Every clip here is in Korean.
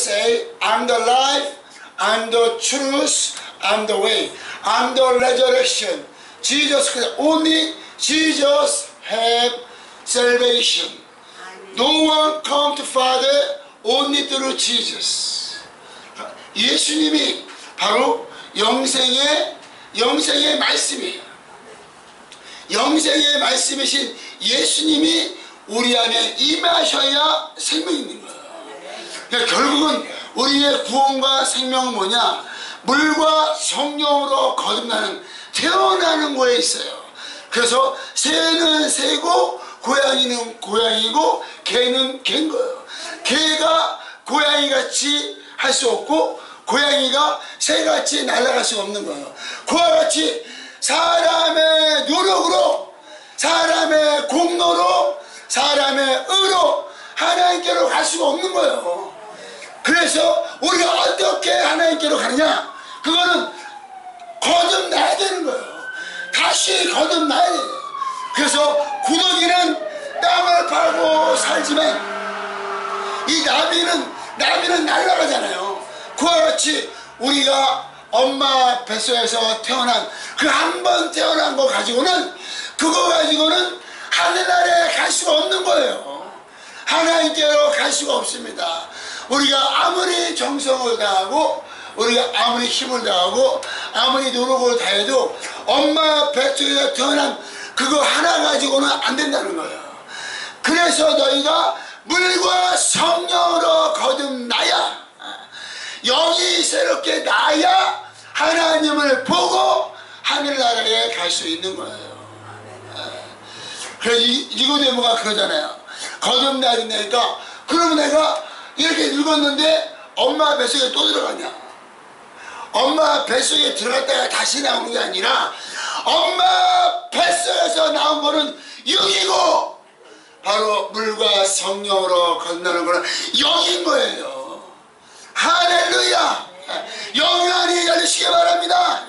Jesus say, I'm the life, I'm the truth, I'm the way, I'm the resurrection. Jesus Christ, only Jesus have salvation. No one come to Father only through Jesus. 예수님이 바로 영생의 말씀이에요. 영생의 말씀이신 예수님이 우리 안에 임하셔야 생명이 있는 거예요. 그러니까 결국은 우리의 구원과 생명은 뭐냐? 물과 성령으로 거듭나는, 태어나는 거에 있어요. 그래서 새는 새고 고양이는 고양이고 개는 개인 거예요. 개가 고양이같이 할 수 없고 고양이가 새같이 날아갈 수가 없는 거예요. 그와 같이 사람의 노력으로, 사람의 공로로, 사람의 의로 하나님께로 갈 수가 없는 거예요. 그래서 우리가 어떻게 하나님께로 가느냐? 그거는 거듭나야 되는 거예요. 다시 거듭나야 돼요. 그래서 구더기는 땅을 파고 살지만 이 나비는 날아가잖아요. 그와 같이 우리가 엄마 뱃속에서 태어난 그 한 번 태어난 거 가지고는, 그거 가지고는 하늘나라에 갈 수가 없는 거예요. 하나님께로 갈 수가 없습니다. 우리가 아무리 정성을 다하고, 우리가 아무리 힘을 다하고, 아무리 노력을 다해도 엄마 뱃속에서 태어난 그거 하나 가지고는 안 된다는 거예요. 그래서 너희가 물과 성령으로 거듭나야, 영이 새롭게 나야 하나님을 보고 하늘나라에 갈 수 있는 거예요. 그래서 니고데모가 그러잖아요. 거듭나야 된다니까. 그러면 내가 이렇게 늙었는데 엄마 뱃속에 또 들어가냐? 엄마 뱃속에 들어갔다가 다시 나오는 게 아니라 엄마 뱃속에서 나온 거는 영이고, 바로 물과 성령으로 거듭나는 거는 영인 거예요. 할렐루야. 영안이 열리시기 바랍니다.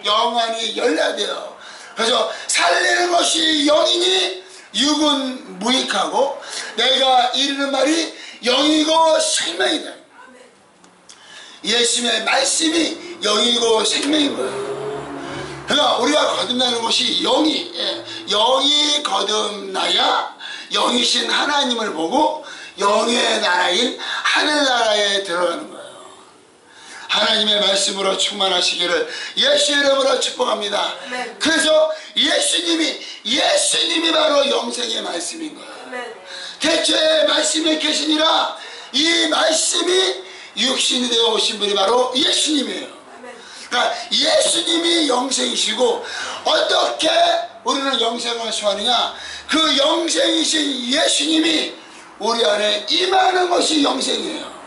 영안이 열려야 돼요. 그래서 살리는 것이 영이니 육은 무익하고, 내가 이르는 말이 영이고 생명이다. 예수님의 말씀이 영이고 생명인 거예요. 그러니까 우리가 거듭나는 것이 영이 거듭나야 영이신 하나님을 보고 영의 나라인 하늘나라에 들어가는 거예요. 하나님의 말씀으로 충만하시기를 예수 이름으로 축복합니다. 그래서 예수님이 바로 영생의 말씀인 거예요. 태초에 말씀이 계시니라, 이 말씀이 육신이 되어 오신 분이 바로 예수님이에요. 그러니까 예수님이 영생이시고, 어떻게 우리는 영생을 소하느냐? 그 영생이신 예수님이 우리 안에 임하는 것이 영생이에요.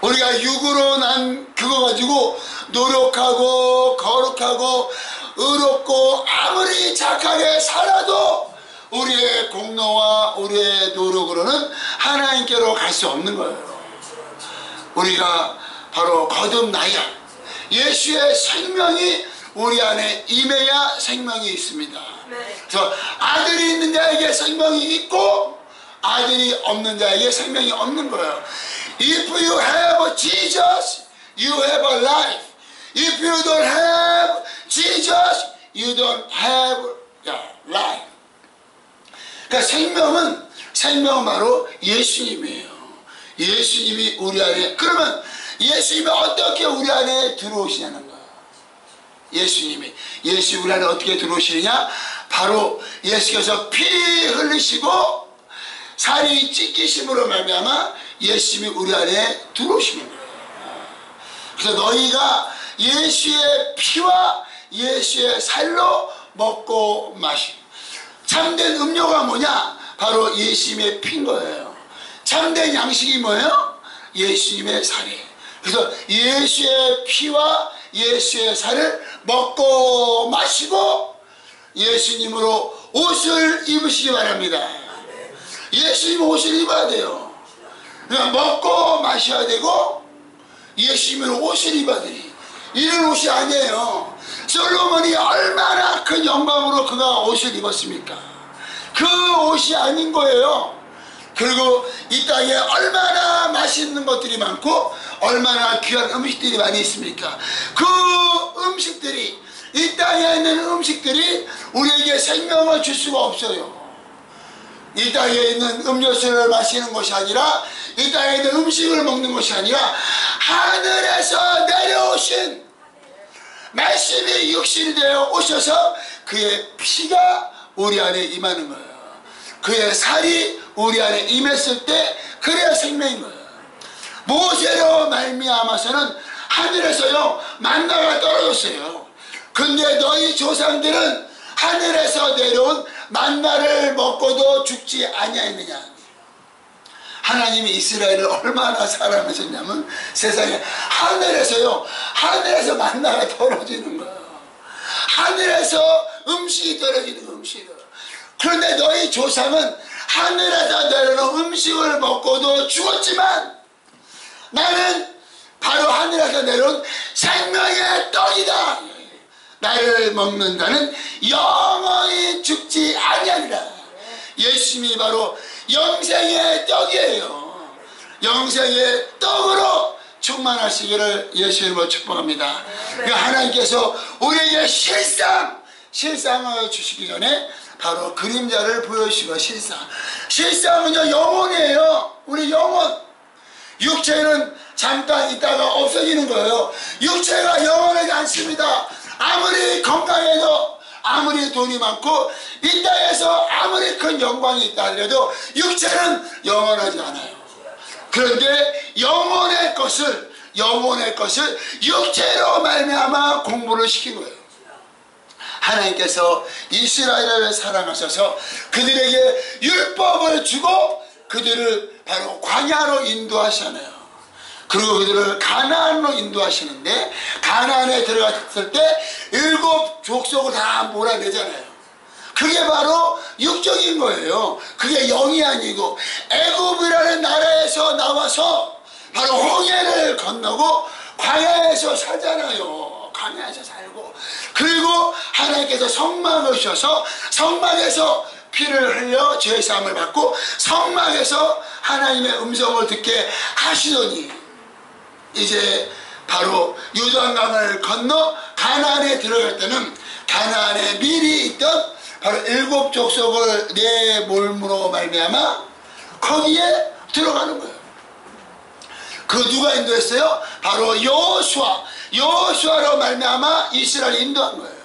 우리가 육으로 난 그거 가지고 노력하고 거룩하고 의롭고 아무리 착하게 살아도 우리의 공로와 우리의 노력으로는 하나님께로 갈 수 없는 거예요. 우리가 바로 거듭나야 예수의 생명이 우리 안에 임해야 생명이 있습니다. 그래서 아들이 있는 자에게 생명이 있고 아들이 없는 자에게 생명이 없는 거예요. If you have Jesus, you have a life. If you don't have Jesus, you don't have life. 그러니까 생명은 바로 예수님이에요. 예수님이 우리 안에, 그러면 예수님이 어떻게 우리 안에 들어오시냐는 거예요. 예수 우리 안에 어떻게 들어오시느냐? 바로 예수께서 피 흘리시고 살이 찢기심으로 말미암아 예수님이 우리 안에 들어오시는 거예요. 그래서 너희가 예수의 피와 예수의 살로 먹고 마시고, 참된 음료가 뭐냐? 바로 예수님의 피인 거예요. 참된 양식이 뭐예요? 예수님의 살이에요. 그래서 예수의 피와 예수의 살을 먹고 마시고 예수님으로 옷을 입으시기 바랍니다. 예수님 옷을 입어야 돼요. 그냥 먹고 마셔야 되고 예수님으로 옷을 입어야 돼요. 이런 옷이 아니에요. 솔로몬이 얼마나 큰 영광으로 그가 옷을 입었습니까? 그 옷이 아닌 거예요. 그리고 이 땅에 얼마나 맛있는 것들이 많고 얼마나 귀한 음식들이 많이 있습니까? 그 음식들이, 이 땅에 있는 음식들이 우리에게 생명을 줄 수가 없어요. 이 땅에 있는 음료수를 마시는 것이 아니라, 이 땅에 있는 음식을 먹는 것이 아니라 하늘에서 내려오신 말씀이 육신이 되어 오셔서 그의 피가 우리 안에 임하는 거예요. 그의 살이 우리 안에 임했을 때 그래야 생명인 거예요. 모세로 말미암아서는 하늘에서요 만나가 떨어졌어요. 근데 너희 조상들은 하늘에서 내려온 만나를 먹고도 죽지 아니하였느냐. 하나님이 이스라엘을 얼마나 사랑하셨냐면 세상에 하늘에서요, 하늘에서 만나가 떨어지는 거예요. 하늘에서 음식이 떨어지는 음식을. 그런데 너희 조상은 하늘에서 내려오는 음식을 먹고도 죽었지만 나는 바로 하늘에서 내려온 생명의 떡이다. 나를 먹는다는 영원히 죽지 아니하리라. 예수님이 바로 영생의 떡이에요. 영생의 떡으로 충만하시기를 예수님으로 축복합니다. 하나님께서 우리에게 실상을 주시기 전에 바로 그림자를 보여주시고, 실상은요 영혼이에요. 우리 영혼. 육체는 잠깐 있다가 없어지는 거예요. 육체가 영원하지 않습니다. 아무리 건강해도, 아무리 돈이 많고 이 땅에서 아무리 큰 영광이 있다 하더라도 육체는 영원하지 않아요. 그런데 영혼의 것을 육체로 말미암아 공부를 시킨 거예요. 하나님께서 이스라엘을 사랑하셔서 그들에게 율법을 주고 그들을 바로 광야로 인도하시잖아요. 그리고 그들을 가나안으로 인도하시는데, 가나안에 들어갔을 때 7 족속을 다 몰아내잖아요. 그게 바로 육적인 거예요. 그게 영이 아니고, 애굽이라는 나라에서 나와서 바로 홍해를 건너고 광야에서 살잖아요. 광야에서 살고, 그리고 하나님께서 성막을 주셔서 성막에서 피를 흘려 죄의 사함을 받고 성막에서 하나님의 음성을 듣게 하시더니 이제 바로 요단강을 건너 가나안에 들어갈 때는 가나안에 미리 있던 바로 7 족속을 내몰므로 말미암아 거기에 들어가는 거예요. 그 누가 인도했어요? 바로 여호수아로 말미암아 이스라엘 인도한 거예요.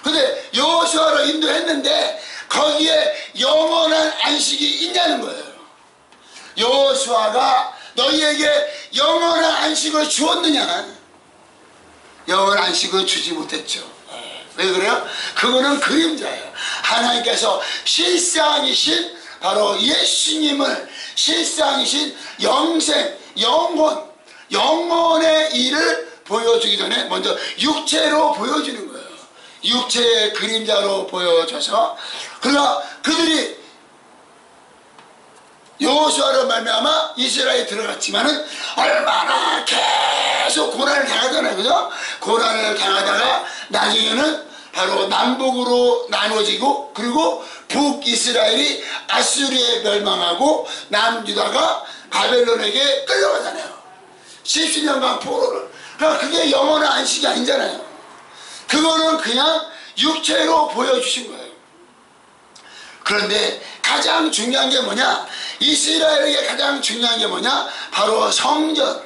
근데 여호수아로 인도했는데 거기에 영원한 안식이 있냐는 거예요. 여호수아가 너희에게 영원한 안식을 주었느냐? 영원한 안식을 주지 못했죠. 왜 그래요? 그거는 그림자예요. 하나님께서 실상이신 바로 예수님을, 실상이신 영생, 영혼의 일을 보여주기 전에 먼저 육체로 보여주는 거예요. 육체의 그림자로 보여줘서, 그러나 그들이 여호수아로 말미암아 이스라엘에 들어갔지만은 얼마나 계속 고난을 당하잖아요. 그죠? 고난을 당하다가 나중에는 바로 남북으로 나눠지고, 그리고 북이스라엘이 아수리에 멸망하고 남유다가 바벨론에게 끌려가잖아요. 70년간 포로를. 그러니까 그게 영원한 안식이 아니잖아요. 그거는 그냥 육체로 보여주신 거예요. 그런데 가장 중요한 게 뭐냐? 이스라엘에게 가장 중요한 게 뭐냐? 바로 성전.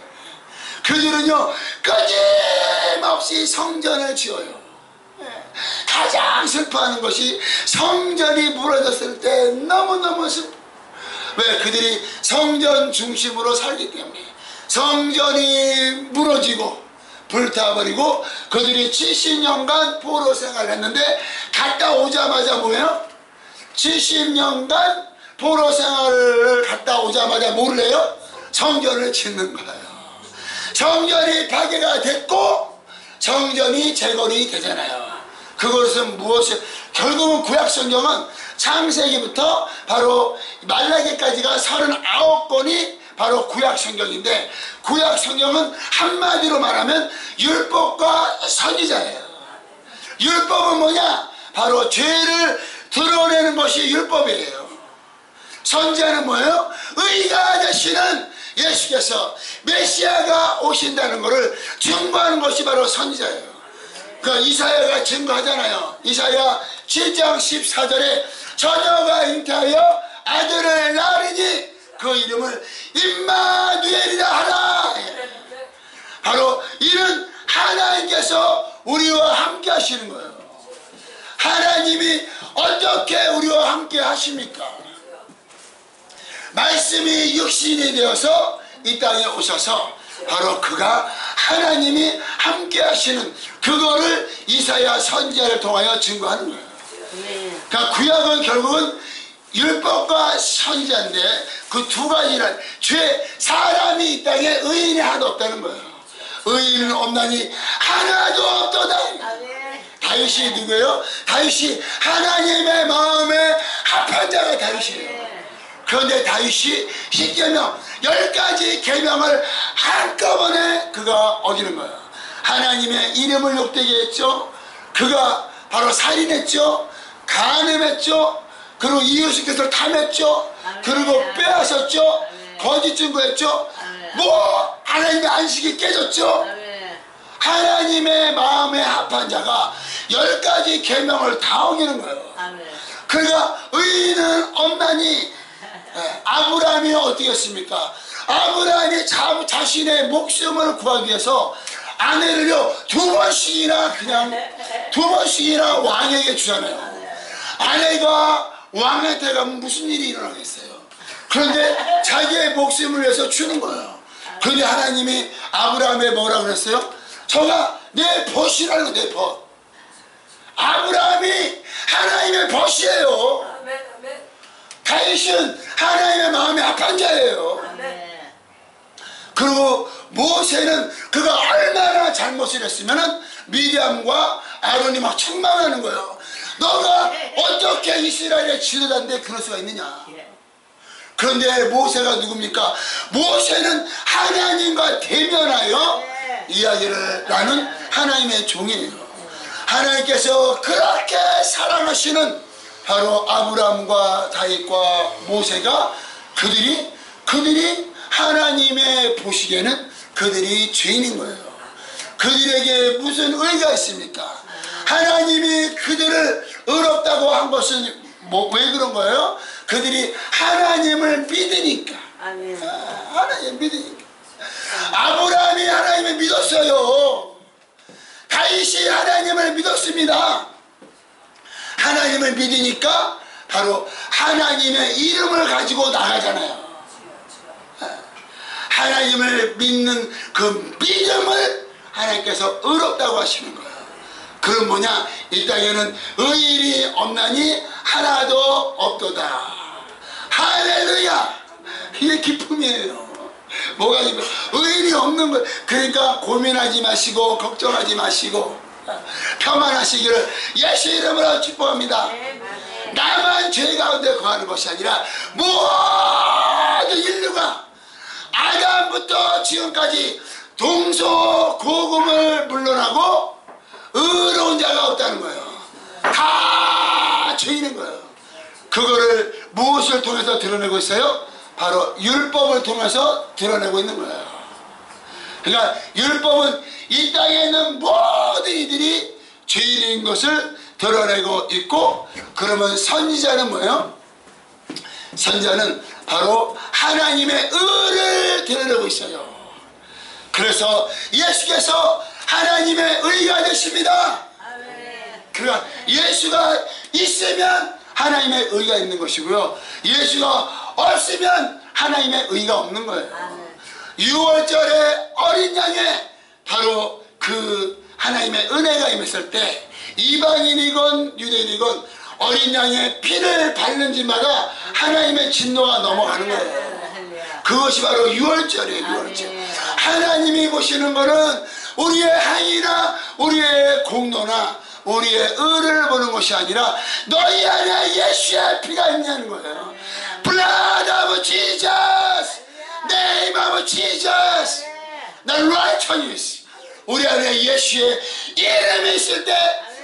그들은요 끊임없이 성전을 지어요. 가장 슬퍼하는 것이 성전이 무너졌을 때 너무너무 슬퍼. 왜? 그들이 성전 중심으로 살기 때문에. 성전이 무너지고 불타버리고 그들이 70년간 포로 생활을 했는데 갔다 오자마자 뭐예요? 70년간 포로 생활을 갔다 오자마자 뭘 해요? 성전을 짓는 거예요. 성전이 파괴가 됐고 성전이 재건이 되잖아요. 그것은 무엇이, 결국은 구약성경은 창세기부터 바로 말라기까지가 39권이 바로 구약성경인데, 구약성경은 한마디로 말하면 율법과 선지자예요. 율법은 뭐냐? 바로 죄를 드러내는 것이 율법이에요. 선지자는 뭐예요? 의가 되시는 예수께서 메시아가 오신다는 것을 증거하는 것이 바로 선지자예요. 그 이사야가 증거하잖아요. 이사야 7장 14절에 처녀가 잉태하여 아들을 낳으리니 그 이름을 임마누엘이라 하라. 바로 이는 하나님께서 우리와 함께 하시는 거예요. 하나님이 어떻게 우리와 함께 하십니까? 말씀이 육신이 되어서 이 땅에 오셔서 바로 그가 하나님이 함께 하시는 그거를 이사야 선지자를 통하여 증거하는 거예요. 그러니까 구약은 결국은 율법과 선지자인데 그 두 가지는 사람이 이 땅에 의인이 하나도 없다는 거예요. 의인은 없나니 하나도 없도다. 다윗이 누구예요? 다윗이 하나님의 마음에 합한 자가 다윗이에요. 그런데 다윗이 10계명 10가지 계명을 한꺼번에 그가 어기는 거예요. 하나님의 이름을 욕되게 했죠. 그가 바로 살인했죠. 간음했죠. 그리고 이웃의 것을 탐했죠. 그리고 빼앗았죠. 거짓 증거했죠. 뭐 하나님의 안식이 깨졌죠. 하나님의 마음에 합한 자가 10가지 계명을 다 어기는 거예요. 그러니까 의인은 없나니 아브라함이 어떻게 했습니까? 아브라함이 자신의 목숨을 구하기 위해서 아내를요 두 번씩이나 왕에게 주잖아요. 아내가 왕한테 가면 무슨 일이 일어나겠어요? 그런데 자기의 목숨을 위해서 주는 거예요. 그런데 하나님이 아브라함에 뭐라고 그랬어요? 저가 내 벗이라는 거예요. 내 벗. 아브라함이 하나님의 벗이에요. 다윗은 하나님의 마음에 합한 자예요. 그리고 모세는 그가 얼마나 잘못을 했으면 미디암과 아론이 막 책망하는 거예요. 너가 어떻게 이스라엘의 지도자인데 그럴 수가 있느냐. 그런데 모세가 누굽니까? 모세는 하나님과 대면하여 이야기를 나눈 하나님의 종이에요. 하나님께서 그렇게 사랑하시는 바로 아브라함과 다윗과 모세가 그들이 하나님의 보시기에는 그들이 죄인인 거예요. 그들에게 무슨 의가 있습니까? 하나님이 그들을 의롭다고 한 것은 왜 그런 거예요? 그들이 하나님을 믿으니까. 하나님을 믿으니까. 아브라함이 하나님을 믿었어요. 다윗이 하나님을 믿었습니다. 하나님을 믿으니까 바로 하나님의 이름을 가지고 나가잖아요. 하나님을 믿는 그 믿음을 하나님께서 의롭다고 하시는 거예요. 그건 뭐냐? 이 땅에는 의인이 없나니 하나도 없도다. 할렐루야. 이게 기쁨이에요. 뭐가 기쁨? 의인이 없는 거. 그러니까 고민하지 마시고 걱정하지 마시고 평안하시기를 예수 이름으로 기뻐합니다. 나만 죄 가운데 거하는 것이 아니라 모든 인류가 아담부터 지금까지 동서고금을 물러나고 의로운 자가 없다는 거예요. 다 죄인인 거예요. 그거를 무엇을 통해서 드러내고 있어요? 바로 율법을 통해서 드러내고 있는 거예요. 그러니까 율법은 이 땅에 있는 모든 이들이 죄인인 것을 드러내고 있고, 그러면 선지자는 뭐예요? 선지자는 바로 하나님의 의를 드러내고 있어요. 그래서 예수께서 하나님의 의가 되십니다. 그러니까 예수가 있으면 하나님의 의가 있는 것이고요, 예수가 없으면 하나님의 의가 없는 거예요. 6월절에 어린 양에 바로 그 하나님의 은혜가 임했을 때 이방인이건 유대인이건 어린 양의 피를 바르는 집마다 하나님의 진노가 넘어가는 거예요. 그것이 바로 6월절이에요. 6월절. 하나님이 보시는 거는 우리의 행위나 우리의 공로나 우리의 의를 보는 것이 아니라 너희 안에 예수의 피가 있냐는 거예요. Blood of Jesus, name of Jesus, the righteousness. 우리 안에 예수의 이름이 있을 때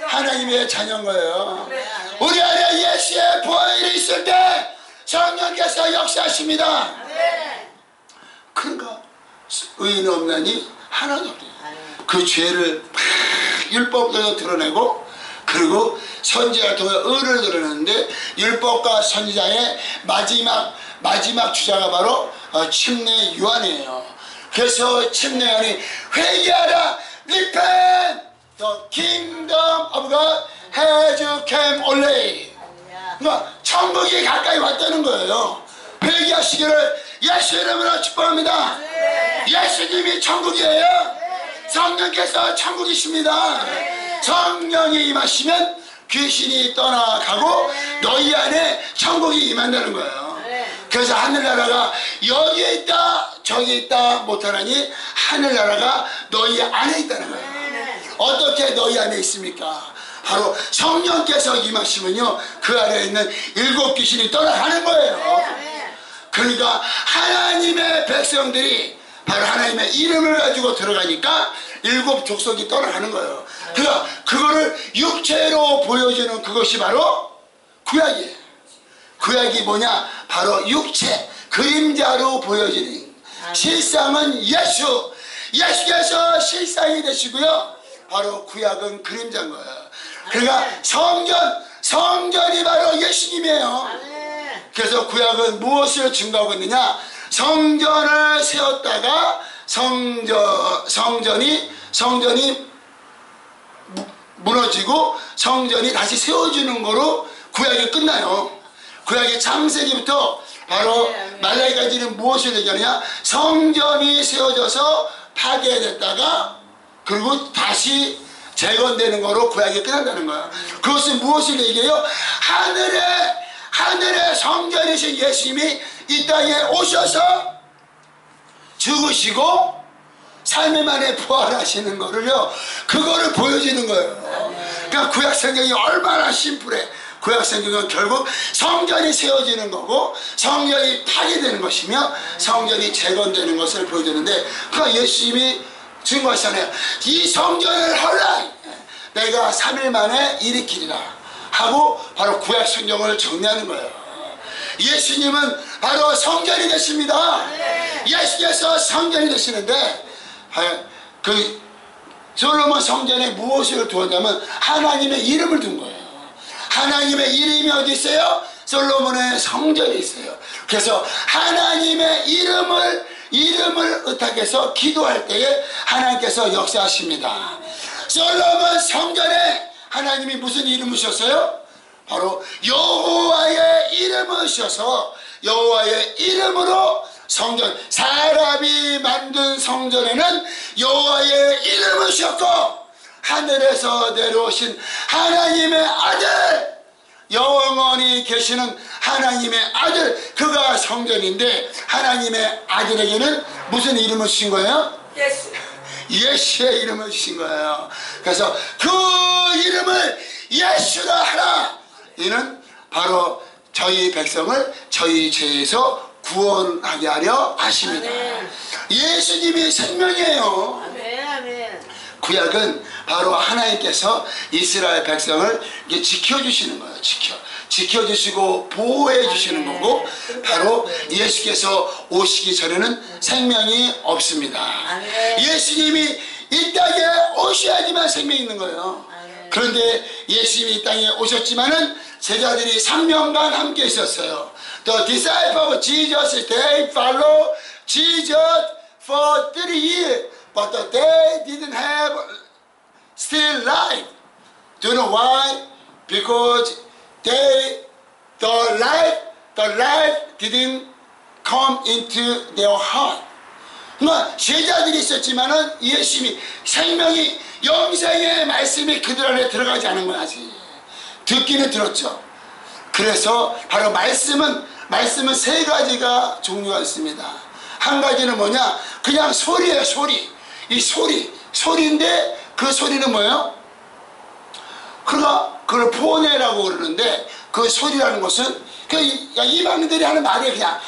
하나님의 자녀인 거예요. 우리 안에 예수의 보혈이 있을 때 성령께서 역사하십니다. 아멘. 그러니까 의인 없나니 하나도 없대요. 아멘. 그 죄를 막 율법으로 드러내고, 그리고 선지자를 통해 의를 드러내는데, 율법과 선지자의 마지막 주자가 바로 침례 요한이에요. 그래서 침례 요한이 회개하라, repent, the kingdom of God has come already. 그러니까 천국이 가까이 왔다는 거예요. 회개하시기를 예수 이름으로 축복합니다. 예수님이 천국이에요. 성령께서 천국이십니다. 성령이 임하시면 귀신이 떠나가고 너희 안에 천국이 임한다는 거예요. 그래서 하늘나라가 여기에 있다 저기 있다 못하나니 하늘나라가 너희 안에 있다는 거예요. 어떻게 너희 안에 있습니까? 바로 성령께서 임하시면요, 그 안에 있는 일곱 귀신이 떠나가는 거예요. 그러니까 하나님의 백성들이 바로 하나님의 이름을 가지고 들어가니까 일곱 족속이 떠나가는 거예요. 그러니까 그거를 육체로 보여주는 그것이 바로 구약이에요. 구약이 뭐냐? 바로 육체, 그림자로 보여지는, 실상은 예수께서 실상이 되시고요, 바로 구약은 그림자인 거예요. 그러니까 성전이 바로 예수님이에요. 그래서 구약은 무엇을 증거하고 있느냐? 성전을 세웠다가 성전이 무너지고 성전이 다시 세워지는 거로 구약이 끝나요. 구약의 창세기부터 바로 말라기까지는 무엇을 얘기하느냐? 성전이 세워져서 파괴됐다가 그리고 다시 재건되는 거로 구약이 끝난다는 거예요. 그것은 무엇을 얘기해요? 하늘의 성전이신 예수님이 이 땅에 오셔서 죽으시고 3일 만에 부활하시는 거를요, 그거를 보여주는 거예요. 그러니까 구약 성경이 얼마나 심플해. 구약 성경은 결국 성전이 세워지는 거고 성전이 파괴되는 것이며 성전이 재건되는 것을 보여주는데, 그러니까 예수님이 증거하시잖아요. 이 성전을 헐라 내가 3일 만에 일으키리라 하고 바로 구약 성경을 정리하는 거예요. 예수님은 바로 성전이 되십니다. 예수께서 성전이 되시는데, 그 솔로몬 성전에 무엇을 두었냐면 하나님의 이름을 둔 거예요. 하나님의 이름이 어디 있어요? 솔로몬의 성전에 있어요. 그래서 하나님의 이름을 의탁해서 기도할 때에 하나님께서 역사하십니다. 솔로몬 성전에 하나님이 무슨 이름을 주셨어요? 바로 여호와의 이름을 주셔서 여호와의 이름으로 성전, 사람이 만든 성전에는 여호와의 이름을 주셨고 하늘에서 내려오신 하나님의 아들, 영원히 계시는 하나님의 아들, 그가 성전인데 하나님의 아들에게는 무슨 이름을 주신 거예요? 예수의 이름을 주신 거예요. 그래서 그 이름을 예수라 하라. 이는 바로 저희 백성을 저희 죄에서 구원하게 하려 하십니다. 예수님이 생명이에요. 구약은 바로 하나님께서 이스라엘 백성을 지켜주시는 거예요. 지켜주시고 보호해 주시는 거고, 바로 예수께서 오시기 전에는 생명이 없습니다. 예수님이 이 땅에 오셔야지만 생명이 있는 거예요. 그런데 예수님이 이 땅에 오셨지만은 제자들이 3년간 함께 있었어요. The disciples of Jesus, they follow Jesus for 3 years, but they didn't have still life. Do you know why? Because the life didn't come into their heart. 그러니까 제자들이 있었지만은 예수님이 생명이, 영생의 말씀이 그들 안에 들어가지 않은 거야. 아직 듣기는 들었죠. 그래서 바로 말씀은 3가지가 종류가 있습니다. 한 가지는 뭐냐? 그냥 소리예요. 이 소리인데 그 소리는 뭐예요? 그걸 포네라고 그러는데, 그 소리라는 것은 이방인들이 하는 말이에요. 그냥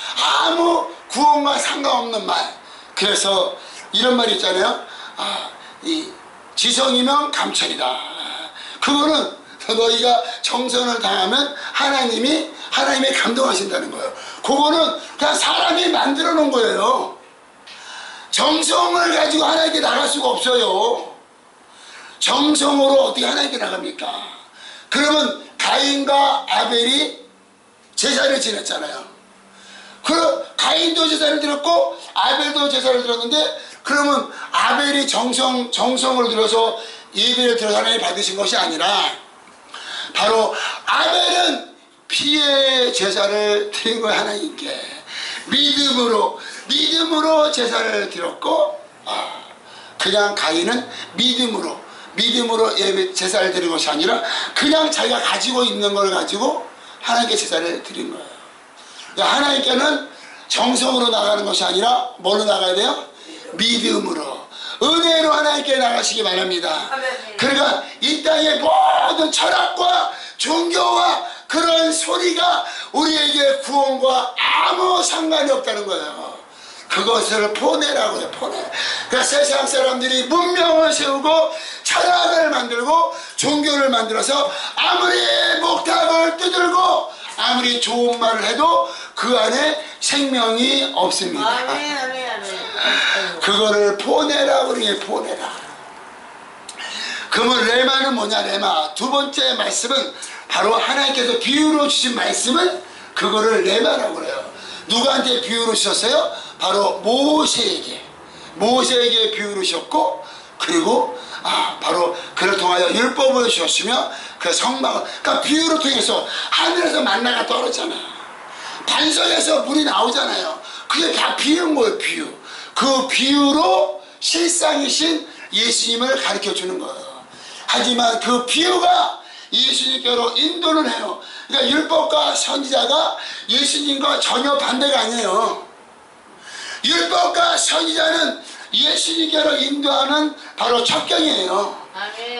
아무 구원과 상관없는 말. 그래서 이런 말이 있잖아요. 이 지성이면 감천이다. 그거는 너희가 정선을 당하면 하나님이 하나님이 감동하신다는 거예요. 그거는 그냥 사람이 만들어 놓은 거예요. 정성을 가지고 하나님께 나갈 수가 없어요. 정성으로 어떻게 하나님께 나갑니까? 그러면 가인과 아벨이 제사를 지냈잖아요. 가인도 제사를 드렸고 아벨도 제사를 드렸는데, 그러면 아벨이 정성을 들여서 예배를 드려서 하나님 받으신 것이 아니라, 바로 아벨은 피의 제사를 드린 거예요. 하나님께 믿음으로 제사를 드렸고, 그냥 가인은 믿음으로 예배 제사를 드린 것이 아니라 그냥 자기가 가지고 있는 걸 가지고 하나님께 제사를 드린 거예요. 하나님께는 정성으로 나가는 것이 아니라 뭘로 나가야 돼요? 믿음으로, 은혜로 하나님께 나가시기 바랍니다. 그러니까 이 땅의 모든 철학과 종교와 그런 소리가 우리에게 구원과 아무 상관이 없다는 거예요. 그것을 포내라고 해요. 포내. 그러니까 세상 사람들이 문명을 세우고 철학을 만들고 종교를 만들어서 아무리 목탁을 두들고 아무리 좋은 말을 해도 그 안에 생명이 없습니다. 그거를 포내라고 그래요. 포내라. 그러면 레마는 뭐냐? 레마. 두 번째 말씀은 바로 하나님께서 비유로 주신 말씀은 그거를 레마라고 그래요. 누구한테 비유로 주셨어요? 바로 모세에게 비유로 주셨고, 그리고 바로 그를 통하여 율법을 주셨으며 그 성막을, 그러니까 비유를 통해서 하늘에서 만나가 떨어졌잖아요. 반석에서 물이 나오잖아요. 그게 다 비유인 거예요. 비유. 그 비유로 실상이신 예수님을 가르쳐 주는 거예요. 하지만 그 비유가 예수님께로 인도를 해요. 그러니까 율법과 선지자가 예수님과 전혀 반대가 아니에요. 율법과 선지자는 예수님께로 인도하는 바로 첩경이에요.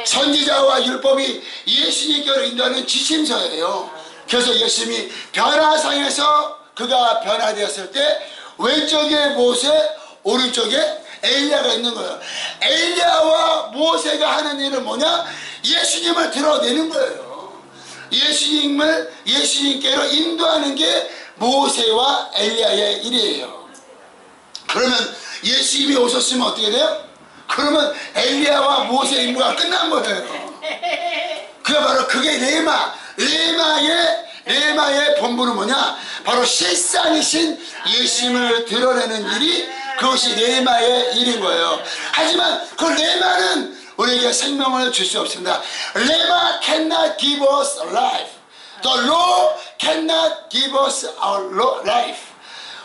선지자와 율법이 예수님께로 인도하는 지침서예요. 그래서 예수님이 변화상에서 그가 변화되었을 때 왼쪽에 모세, 오른쪽에 엘리야가 있는 거예요. 엘리야와 모세가 하는 일은 뭐냐? 예수님을 드러내는 거예요. 예수님께로 인도하는 게 모세와 엘리야의 일이에요. 그러면 예수님이 오셨으면 어떻게 돼요? 그러면 엘리야와 모세 임무가 끝난 거예요. 그게 레마의 본분은 뭐냐? 바로 실상이신 예수님을 드러내는 일이, 그것이 레마의 일인 거예요. 하지만 그 레마는 우리에게 생명을 줄 수 없습니다. 레마 cannot give us life. The law cannot give us our life.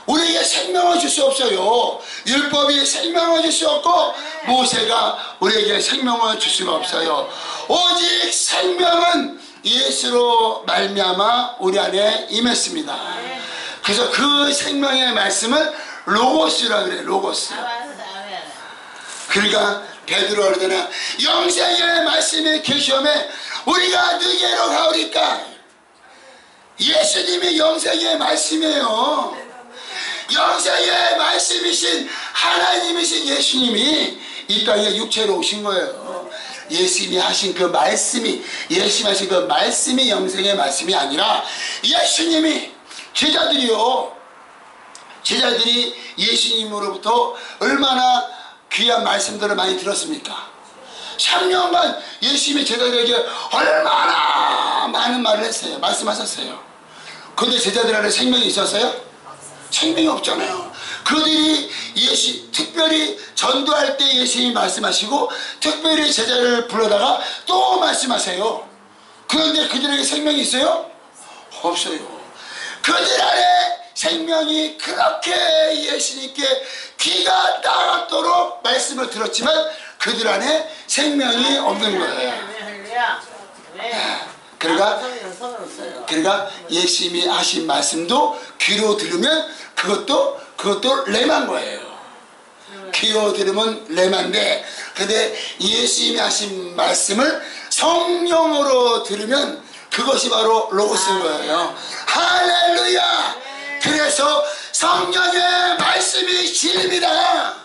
우리에게 생명을 줄 수 없어요. 율법이 생명을 줄 수 없고 모세가 우리에게 생명을 줄 수가 없어요. 오직 생명은 예수로 말미암아 우리 안에 임했습니다. 그래서 그 생명의 말씀을 로고스라 그래요. 로고스. 그러니까 베드로가 그러잖아요. 영생의 말씀이 계시오매 우리가 누게로 가오리까? 예수님이 영생의 말씀이에요. 영생의 말씀이신 하나님이신 예수님이 이 땅에 육체로 오신 거예요. 예수님이 하신 그 말씀이, 예수님이 하신 그 말씀이 영생의 말씀이 아니라, 예수님이 제자들이 예수님으로부터 얼마나 귀한 말씀들을 많이 들었습니까? 3년간 예수님이 제자들에게 얼마나 많은 말을 했어요. 말씀하셨어요. 그런데 제자들 안에 생명이 있었어요? 생명이 없잖아요. 그들이 특별히 전도할 때 예수님이 말씀하시고 특별히 제자를 불러다가 또 말씀하세요. 그런데 그들에게 생명이 있어요? 없어요. 그들 안에 생명이 그렇게 예수님께 귀가 따갑도록 말씀을 들었지만 그들 안에 생명이 없는 거예요. 그러니까 예수님이 하신 말씀도 귀로 들으면 그것도 레마인 거예요. 귀로 들으면 레마인데, 근데 예수님이 하신 말씀을 성령으로 들으면 그것이 바로 로고스인 거예요. 할렐루야! 그래서 성령의 말씀이 진리입니다.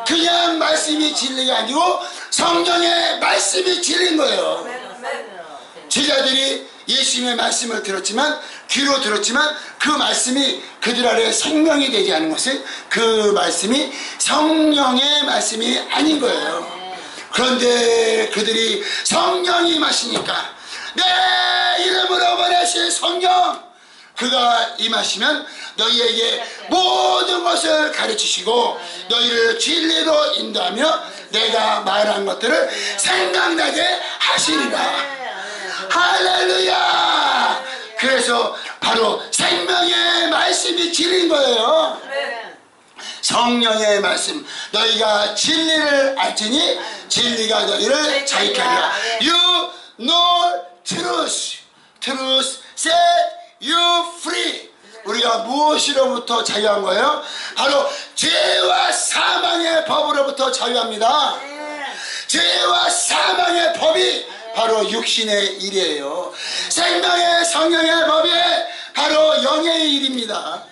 그냥 말씀이 진리가 아니고 성령의 말씀이 진리인 거예요. 제자들이 예수님의 말씀을 들었지만 귀로 들었지만 그 말씀이 그들 안에 생명이 되지 않은 것은 그 말씀이 성령의 말씀이 아닌 거예요. 그런데 그들이 성령이 임하시니까 내 이름으로 보내신 성령, 그가 임하시면 너희에게 모든 것을 가르치시고 너희를 진리로 인도하며 내가 말한 것들을 생각나게 하시리라. 할렐루야. 그래서 바로 생명의 말씀이 진리인 거예요. 성령의 말씀, 너희가 진리를 알지니 진리가 너희를 자유케 하리라. You know truth, truth set you free. 우리가 무엇으로부터 자유한 거예요? 바로 죄와 사망의 법으로부터 자유합니다. 죄와 사망의 법이 바로 육신의 일이에요. 생명의 성령의 법이 바로 영의 일입니다.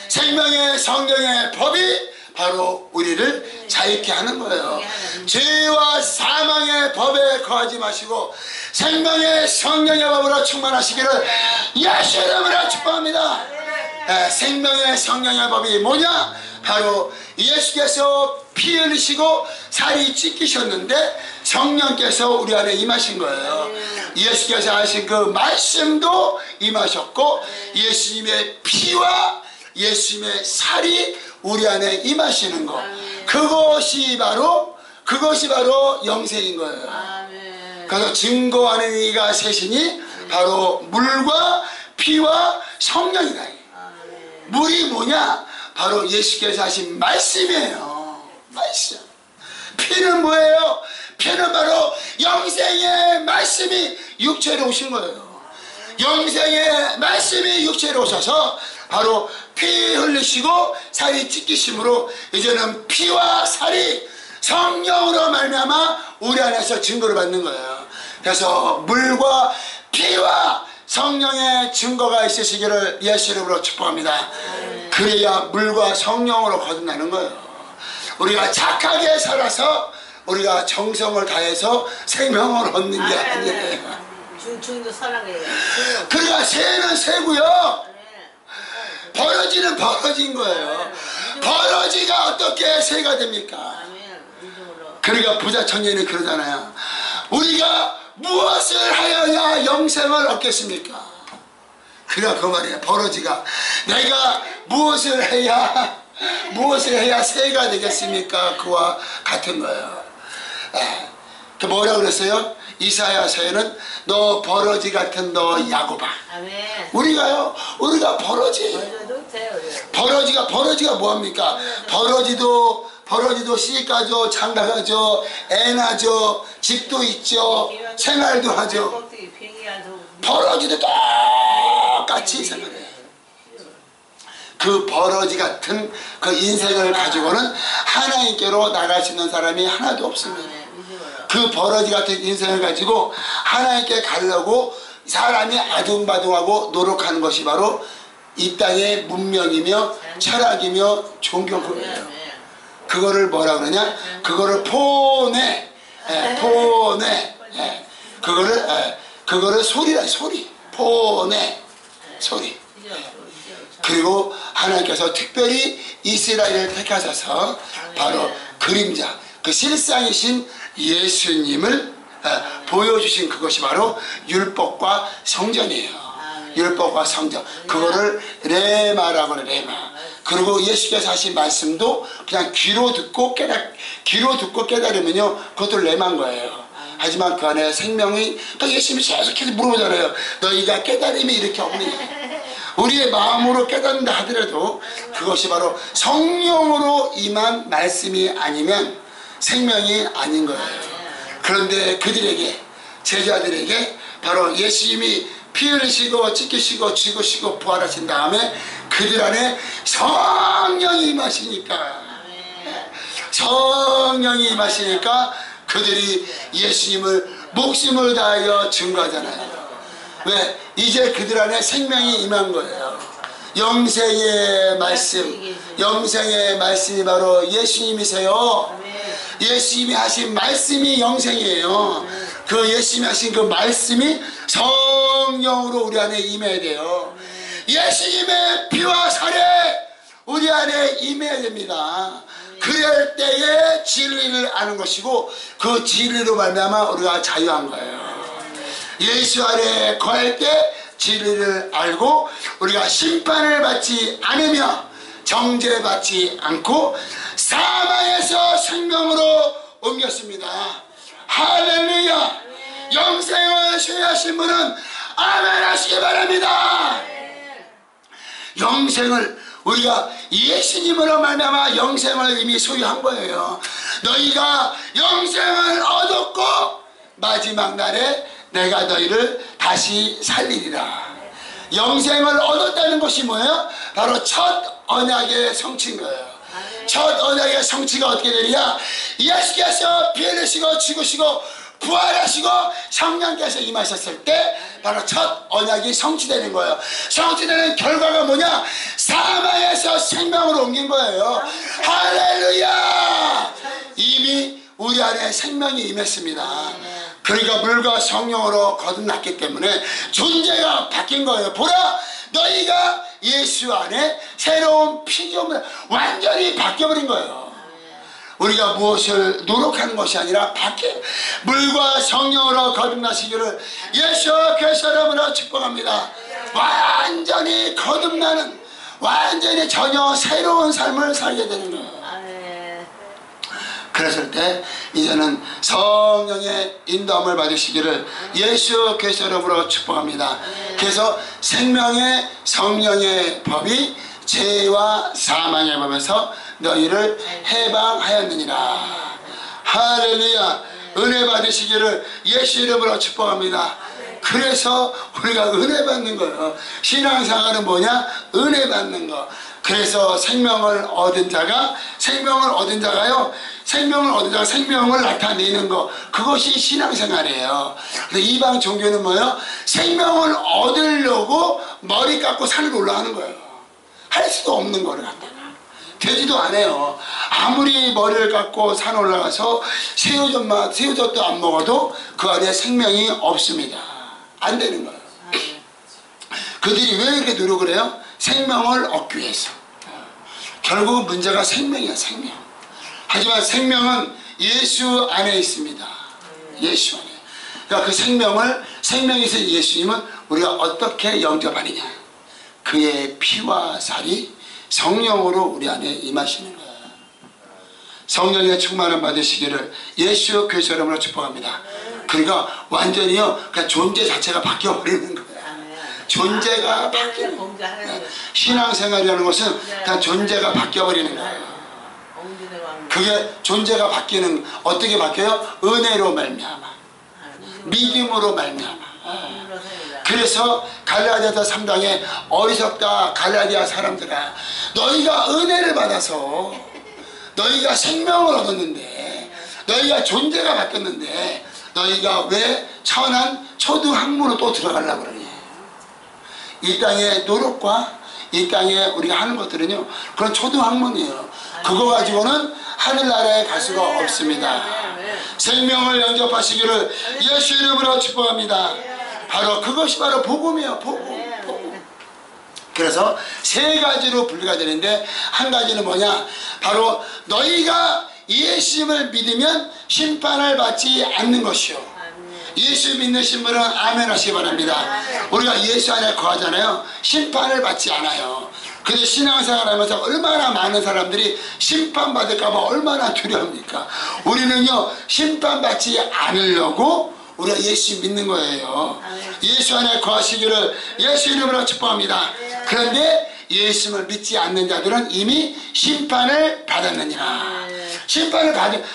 생명의 성령의 법이 바로 우리를 자유케 하는 거예요. 죄와 사망의 법에 거하지 마시고 생명의 성령의 법으로 충만하시기를 예수 이름으로 축복합니다. 생명의 성령의 법이 뭐냐? 바로 예수께서 피 흘리시고 살이 찢기셨는데 성령께서 우리 안에 임하신 거예요. 예수께서 하신 그 말씀도 임하셨고 예수님의 피와 예수님의 살이 우리 안에 임하시는 것, 그것이 바로 영생인 거예요. 그래서 증거하는 이가 셋이니 바로 물과 피와 성령이다. 물이 뭐냐? 바로 예수께서 하신 말씀이에요. 말씀. 피는 뭐예요? 피는 바로 영생의 말씀이 육체로 오신 거예요. 영생의 말씀이 육체로 오셔서 바로 피 흘리시고 살이 찢기심으로 이제는 피와 살이 성령으로 말미암아 우리 안에서 증거를 받는 거예요. 그래서 물과 피와 성령의 증거가 있으시기를 예수 이름으로 축복합니다. 그래야 물과 성령으로 거듭나는 거예요. 우리가 착하게 살아서 우리가 정성을 다해서 생명을 얻는 게 아니에요. 중도 사랑해요. 그러니까 새는 새고요, 버러지는 버러진 거예요. 버러지가 어떻게 새가 됩니까? 그러니까 부자 청년이 그러잖아요. 우리가 무엇을 하여야 영생을 얻겠습니까? 그러니까 그 말이에요. 버러지가 내가 무엇을 해야 새가 되겠습니까? 그와 같은 거예요. 그 뭐라 그랬어요? 이사야서에는 너 버러지 같은 너 야곱아. 우리가 버러지가 뭐합니까? 버러지도 시집가죠, 장가가죠, 애 낳죠, 집도 있죠, 생활도 하죠. 버러지도 똑같이 생활해요. 그 버러지 같은 그 인생을 가지고는 하나님께로 나갈 수 있는 사람이 하나도 없습니다. 그 버러지 같은 인생을 가지고 하나님께 가려고 사람이 아둥바둥하고 노력하는 것이 바로 이 땅의 문명이며 철학이며 종교예요. 그거를 뭐라 그러냐? 그거를 포내. 그거를 소리라, 소리. 포내. 소리. 그리고 하나님께서 특별히 이스라엘을 택하셔서 바로 그림자, 그 실상이신 예수님을 보여주신 그것이 바로 율법과 성전이에요. 율법과 성전. 그거를 레마라고 해요. 레마. 그리고 예수께서 하신 말씀도 그냥 귀로 듣고 깨달으면요, 그것도 레마인 거예요. 하지만 그 안에 생명이, 또 예수님이 계속해서 물어보잖아요. 너희가 깨달음이 이렇게 없느냐. 우리의 마음으로 깨닫는다 하더라도 그것이 바로 성령으로 임한 말씀이 아니면 생명이 아닌 거예요. 그런데 그들에게, 제자들에게 바로 예수님이 피 흘리시고 찢기시고 죽으시고 부활하신 다음에 그들 안에 성령이 임하시니까 그들이 예수님을 목숨을 다하여 증거하잖아요. 왜? 이제 그들 안에 생명이 임한 거예요. 영생의 말씀이 바로 예수님이세요. 예수님이 하신 말씀이 영생이에요. 그 예수님이 하신 그 말씀이 성령으로 우리 안에 임해야 돼요. 예수님의 피와 살이 우리 안에 임해야 됩니다. 그럴 때에 진리를 아는 것이고 그 진리로 말미암아 우리가 자유한 거예요. 예수 안에 거할 때 진리를 알고 우리가 심판을 받지 않으며 정죄받지 않고 사망에서 생명으로 옮겼습니다. 할렐루야. 영생을 소유하신 분은 아멘 하시기 바랍니다. 영생을 우리가 예수님으로 말미암아 영생을 이미 소유한 거예요. 너희가 영생을 얻었고 마지막 날에 내가 너희를 다시 살리리라. 영생을 얻었다는 것이 뭐예요? 바로 첫 언약의 성취인 거예요. 첫 언약의 성취가 어떻게 되느냐? 예수께서 피 흘리시고 죽으시고 부활하시고 성령께서 임하셨을 때 바로 첫 언약이 성취되는 거예요. 성취되는 결과가 뭐냐? 사망에서 생명으로 옮긴 거예요. 할렐루야. 이미 우리 안에 생명이 임했습니다. 그러니까 물과 성령으로 거듭났기 때문에 존재가 바뀐 거예요. 보라, 너희가 예수 안에 새로운 피조물 완전히 바뀌어버린 거예요. 우리가 무엇을 노력하는 것이 아니라 물과 성령으로 거듭나시기를 예수 그리스도 이름으로 축복합니다. 완전히 거듭나는, 완전히 전혀 새로운 삶을 살게 되는 거예요. 그랬을 때 이제는 성령의 인도함을 받으시기를 예수 그리스도 이름으로 축복합니다. 그래서 생명의 성령의 법이 죄와 사망의 법에서 너희를 해방하였느니라. 할렐루야. 은혜 받으시기를 예수 이름으로 축복합니다. 그래서 우리가 은혜 받는 거예요. 신앙생활은 뭐냐? 은혜 받는 거. 그래서 생명을 얻은 자가요, 생명을 나타내는 거, 그것이 신앙생활이에요. 근데 이방 종교는 뭐예요? 생명을 얻으려고 머리 깎고 산을 올라가는 거예요. 할 수도 없는 거를 갖다가 되지도 않아요. 아무리 머리를 깎고 산 올라가서 새우젓도 안 먹어도 그 안에 생명이 없습니다. 안 되는 거예요. 그들이 왜 이렇게 노력을 해요? 생명을 얻기 위해서. 결국 문제가 생명이야, 생명. 하지만 생명은 예수 안에 있습니다. 예수 안에. 그러니까 그 생명에서 예수님은 우리가 어떻게 영접하느냐? 그의 피와 살이 성령으로 우리 안에 임하시는 거예요. 성령의 충만을 받으시기를 예수 그리스도 이름으로 축복합니다. 그러니까 완전히요, 그러니까 존재 자체가 바뀌어버리는 거예요. 존재가 바뀌는 거예요. 신앙생활이라는 것은 그냥 존재가 바뀌어버리는 거예요. 그게 존재가 바뀌는, 어떻게 바뀌어요? 은혜로 말미암아, 믿음으로 말미암아. 그래서 갈라디아서 3장에 어리석다 갈라디아 사람들아, 너희가 은혜를 받아서 너희가 생명을 얻었는데, 너희가 존재가 바뀌었는데 너희가 왜 천한 초등학문으로 또 들어가려고 그러냐? 이 땅의 노력과 이 땅에 우리가 하는 것들은요, 그런 초등학문이에요. 그거 가지고는 하늘나라에 갈 수가 없습니다. 생명을 영접하시기를 예수 이름으로 축복합니다. 바로 그것이 바로 복음이에요. 복음. 그래서 세 가지로 분류가 되는데, 한 가지는 뭐냐? 바로 너희가 예수님을 믿으면 심판을 받지 않는 것이요. 예수 믿는 신분은 아멘 하시기 바랍니다. 우리가 예수 안에 거하잖아요. 심판을 받지 않아요. 근데 신앙생활 하면서 얼마나 많은 사람들이 심판받을까봐 얼마나 두려웁니까? 우리는요, 심판받지 않으려고 우리가 예수 믿는 거예요. 예수 안에 거하시기를 예수 이름으로 축복합니다. 그런데 예수를 믿지 않는 자들은 이미 심판을 받았느니라.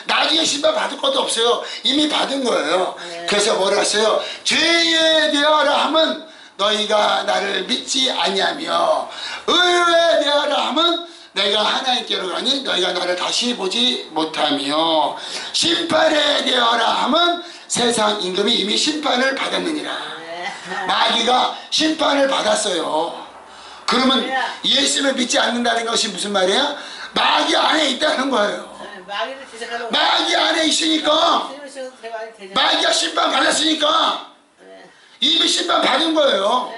나중에 심판 받을 것도 없어요. 이미 받은 거예요. 그래서 뭐라 했어요? 죄에 대하라 함은 너희가 나를 믿지 아니하며, 의에 대하라 함은 내가 하나님께로 가니 너희가 나를 다시 보지 못하며, 심판에 대하라 함은 세상 임금이 이미 심판을 받았느니라. 마귀가 심판을 받았어요. 그러면 예수를 믿지 않는다는 것이 무슨 말이야? 마귀 안에 있다는 거예요. 마귀 안에 있으니까, 마귀가 심판 받았으니까 이미 심판 받은 거예요.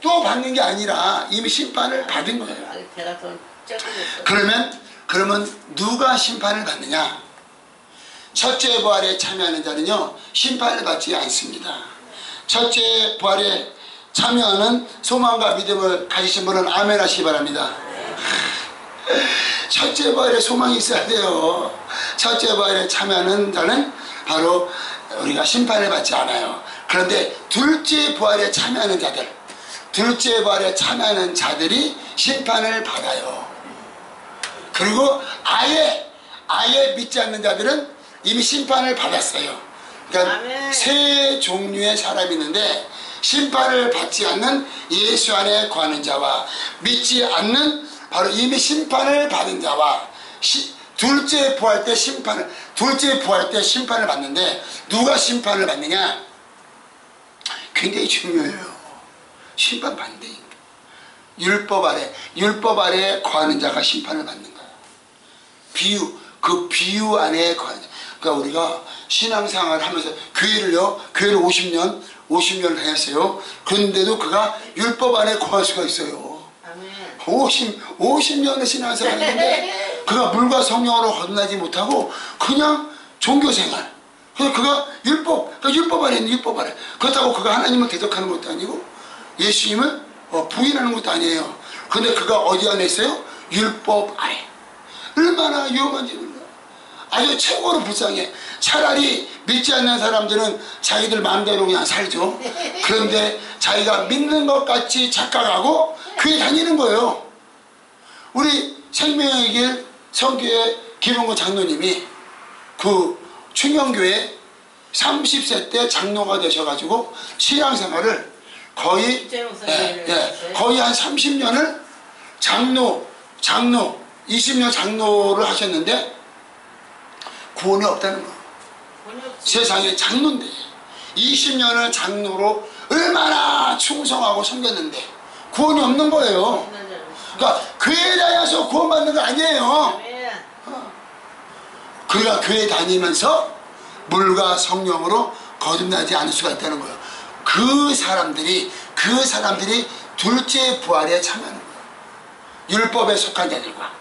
또 받는 게 아니라 이미 심판을 받은 거예요. 아니, 배가 좀 쩍어졌어. 그러면 누가 심판을 받느냐? 첫째 부활에 참여하는 자는요, 심판을 받지 않습니다. 첫째 부활에 참여하는 소망과 믿음을 가지신 분은 아멘 하시기 바랍니다. 첫째 부활에 소망이 있어야 돼요. 첫째 부활에 참여하는 자는 바로 우리가 심판을 받지 않아요. 그런데 둘째 부활에 참여하는 자들, 둘째 부활에 참여하는 자들이 심판을 받아요. 그리고 아예 믿지 않는 자들은 이미 심판을 받았어요. 그러니까 아멘. 세 종류의 사람이 있는데, 심판을 받지 않는 예수 안에 거하는 자와 믿지 않는 바로 이미 심판을 받은 자와 둘째 부활 때 심판을 받는데, 누가 심판을 받느냐? 굉장히 중요해요. 심판 받는다니까. 율법 아래 거하는 자가 심판을 받는 거예요. 그 비유 안에 거하는 자. 그러니까 우리가 신앙생활을 하면서 교회를 50년을 다녔어요. 그런데도 그가 율법 안에 거할 수가 있어요. 아멘. 50년을 신앙생활 했는데 그가 물과 성령으로 거듭나지 못하고 그냥 종교생활. 그가 율법 안에 있는 율법 아래. 그렇다고 그가 하나님을 대적하는 것도 아니고 예수님을 부인하는 것도 아니에요. 근데 그가 어디 안에 있어요? 율법 아래. 얼마나 위험한지 몰라. 아주 최고로 불쌍해. 차라리 믿지 않는 사람들은 자기들 마음대로 그냥 살죠. 그런데 자기가 믿는 것 같이 착각하고 교회 다니는 거예요. 우리 생명의 길 성교회 김원구 장로님이 그 충영교회 30세 때 장로가 되셔가지고 신앙생활을 거의 한 30년을 장로 20년 장로를 하셨는데 구원이 없다는 거예요. 세상에 장로인데 20년을 장로로 얼마나 충성하고 섬겼는데 구원이 없는 거예요. 그러니까 교회 다녀서 구원받는 거 아니에요. 그가 교회 다니면서 물과 성령으로 거듭나지 않을 수가 있다는 거예요. 그 사람들이 둘째 부활에 참여하는 거예요. 율법에 속한 자들과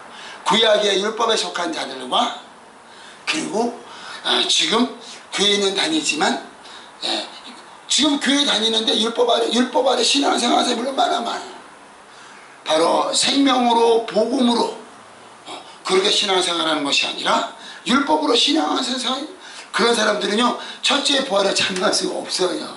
구약의 율법에 속한 자들과 그리고 지금 교회는 다니지만 지금 교회 다니는데 율법 아래 신앙생활 하는 얼마나 많아요. 바로 생명으로 복음으로 그렇게 신앙생활하는 것이 아니라 율법으로 신앙하는 세상, 그런 사람들은요 첫째 부활에 참여할 수가 없어요.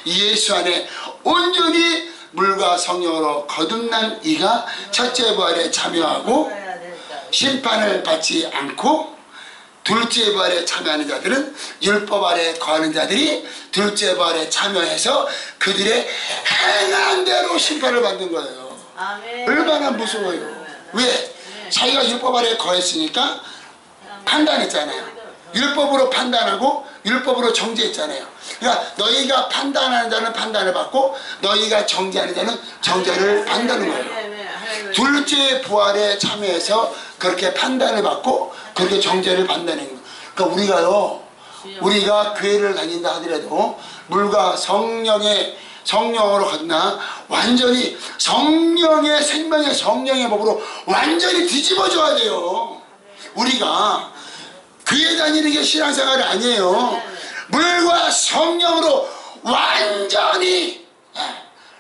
예수 안에 온전히 물과 성령으로 거듭난 이가 첫째 부활에 참여하고 심판을 받지 않고, 둘째 부활에 참여하는 자들은 율법 아래 거하는 자들이 둘째 부활에 참여해서 그들의 행한 대로 심판을 받는 거예요. 얼마나 무서워요. 왜? 자기가 율법 아래 거했으니까 판단했잖아요. 율법으로 판단하고 율법으로 정죄했잖아요. 그러니까 너희가 판단하는 자는 판단을 받고 너희가 정죄하는 자는 정죄를 받는 거예요. 둘째 부활에 참여해서 그렇게 판단을 받고 그렇게 정죄를 받는다는 거예요. 그러니까 우리가 교회를 다닌다 하더라도 물과 성령으로 거듭나 완전히 성령의 생명의 성령의 법으로 완전히 뒤집어져야 돼요. 우리가 교회 다니는 게 신앙생활이 아니에요. 물과 성령으로 완전히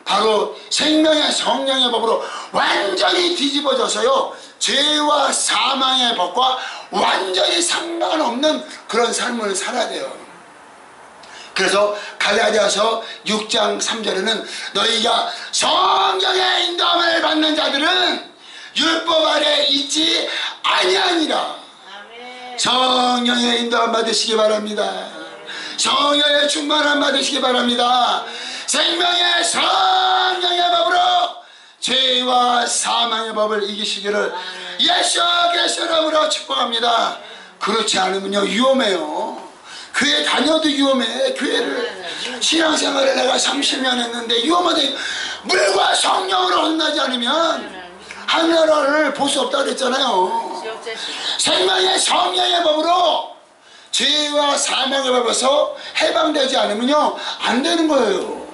바로 생명의 성령의 법으로 완전히 뒤집어져서요 죄와 사망의 법과 완전히 상관없는 그런 삶을 살아야 돼요. 그래서 갈라디아서 6장 3절에는 너희가 성령의 인도함을 받는 자들은 율법 아래 있지 아니하니라. 성령의 인도함 받으시기 바랍니다. 성령의 충만함 받으시기 바랍니다. 생명의 성령의 법으로 죄와 사망의 법을 이기시기를 예수 그리스도 이름으로 축복합니다. 그렇지 않으면요 위험해요. 교회 다녀도 위험해. 교회를 신앙생활을 내가 30년 했는데 위험하대. 물과 성령으로 혼나지 않으면 하늘나라를 볼 수 없다고 그랬잖아요. 생명의 성령의 법으로 죄와 사망의 법에서 해방되지 않으면요 안 되는 거예요.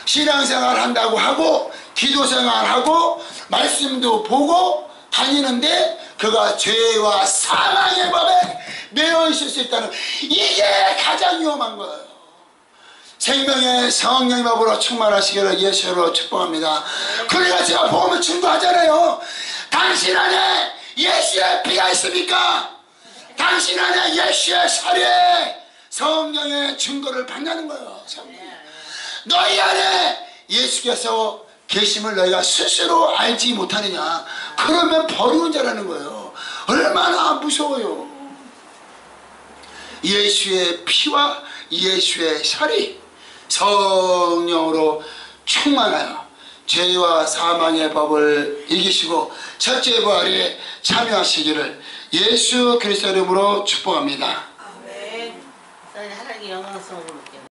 신앙생활 한다고 하고 기도생활하고 말씀도 보고 다니는데 그가 죄와 사망의 법에 매여 있을 수 있다는, 이게 가장 위험한 거예요. 생명의 성령의 법으로 충만하시기를 예수로 축복합니다. 그러니까 제가 복음을 증거하잖아요. 당신 안에 예수의 피가 있습니까? 당신 안에 예수의 살에 성령의 증거를 받는 거예요. 너희 안에 예수께서 계심을 너희가 스스로 알지 못하느냐? 그러면 버리는 자라는 거예요. 얼마나 무서워요. 예수의 피와 예수의 살이 성령으로 충만하여 죄와 사망의 법을 이기시고 첫째 부활에 참여하시기를 예수 그리스도 이름으로 축복합니다. 아멘. 하나님께 영광스러운